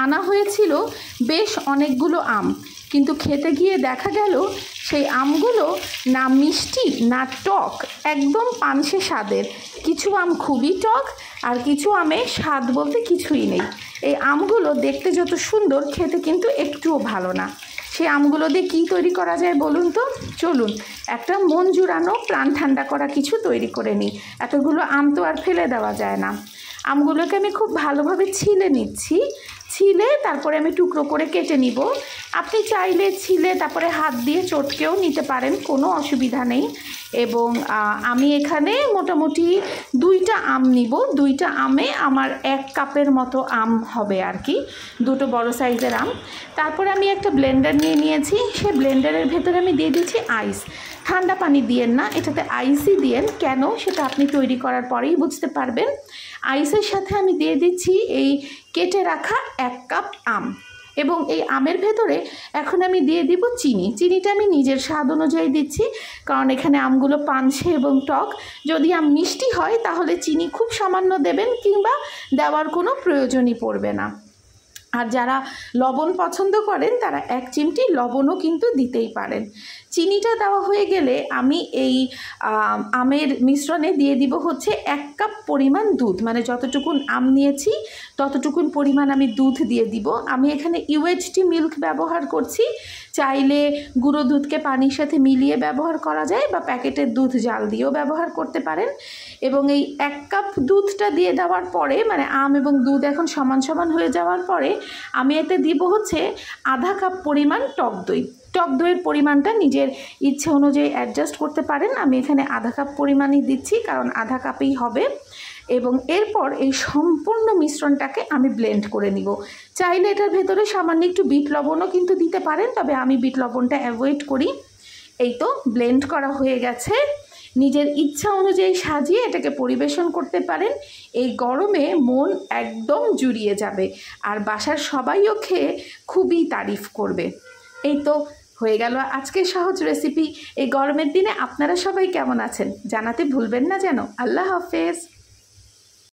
আনা হয়েছিল বেশ অনেকগুলো আম, কিন্তু খেতে গিয়ে দেখা গেল সেই আমগুলো না মিষ্টি না টক, একদম পানসে স্বাদের। কিছু আম খুবই টক আর কিছু আমে স্বাদ বলতে কিছুই নেই। এই আমগুলো দেখতে যত সুন্দর, খেতে কিন্তু একটুও ভালো না। সেই আমগুলো দিয়ে কী তৈরি করা যায় বলুন তো? চলুন একটা মন জুড়ানো, প্রাণ ঠান্ডা করা কিছু তৈরি করে নিই। এতগুলো আম তো আর ফেলে দেওয়া যায় না। আমগুলোকে আমি খুব ভালোভাবে ছিলে নিচ্ছি। ছিলে তারপরে আমি টুকরো করে কেটে নিব। আপনি চাইলে ছিলে তারপরে হাত দিয়ে চটকেও নিতে পারেন, কোনো অসুবিধা নেই। এবং আমি এখানে মোটামুটি 2টা আম নিব। 2টা আমে আমার 1 কাপের মতো আম হবে আর কি, 2টো বড় সাইজের আম। তারপরে আমি একটা ব্লেন্ডার নিয়ে নিয়েছি। সেই ব্লেন্ডারের ভেতরে আমি দিয়ে দিচ্ছি আইস। ঠান্ডা পানি দিয়েন না, এটাতে আইসই দিয়েন। কেন সেটা আপনি তৈরি করার পরেই বুঝতে পারবেন। আইসের সাথে আমি দিয়ে দিচ্ছি এই কেটে রাখা 1 কাপ আম, এবং এই আমের ভেতরে এখন আমি দিয়ে দিব চিনি। চিনিটা আমি নিজের স্বাদ অনুযায়ী দিচ্ছি, কারণ এখানে আমগুলো পানসে এবং টক। যদি আম মিষ্টি হয় তাহলে চিনি খুব সামান্য দেবেন, কিংবা দেওয়ার কোনো প্রয়োজনই পড়বে না। আর যারা লবণ পছন্দ করেন তারা 1 চিমটি লবণও কিন্তু দিতেই পারেন। চিনিটা দেওয়া হয়ে গেলে আমি এই আমের মিশ্রণে দিয়ে দিব হচ্ছে 1 কাপ পরিমাণ দুধ, মানে যতটুকুন আম নিয়েছি ততটুকুন পরিমাণ আমি দুধ দিয়ে দিব। আমি এখানে ইউএইচটি মিল্ক ব্যবহার করছি। চাইলে গুঁড়ো দুধকে পানির সাথে মিলিয়ে ব্যবহার করা যায়, বা প্যাকেটের দুধ জাল দিয়েও ব্যবহার করতে পারেন। এবং এই 1 কাপ দুধটা দিয়ে দেওয়ার পরে, মানে আম এবং দুধ এখন সমান সমান হয়ে যাওয়ার পরে, আমি এতে দিব হচ্ছে আধা কাপ পরিমাণ টক দই। টক দইয়ের পরিমাণটা নিজের ইচ্ছে অনুযায়ী অ্যাডজাস্ট করতে পারেন। আমি এখানে আধা কাপ পরিমাণই দিচ্ছি, কারণ আধা কাপেই হবে। এবং এরপর এই সম্পূর্ণ মিশ্রণটাকে আমি ব্লেন্ড করে নিব। চাইলে এটার ভেতরে সামান্য একটু বিট লবণও কিন্তু দিতে পারেন, তবে আমি বিট লবণটা অ্যাভয়েড করি। এই তো ব্লেন্ড করা হয়ে গেছে। নিজের ইচ্ছা অনুযায়ী সাজিয়ে এটাকে পরিবেশন করতে পারেন। এই গরমে মন একদম জুড়িয়ে যাবে, আর বাসার সবাইও খেয়ে খুবই তারিফ করবে। এই তো হয়ে গেল আজকের সহজ রেসিপি। এই গরমের দিনে আপনারা সবাই কেমন আছেন জানাতে ভুলবেন না যেন। আল্লাহ হাফেজ।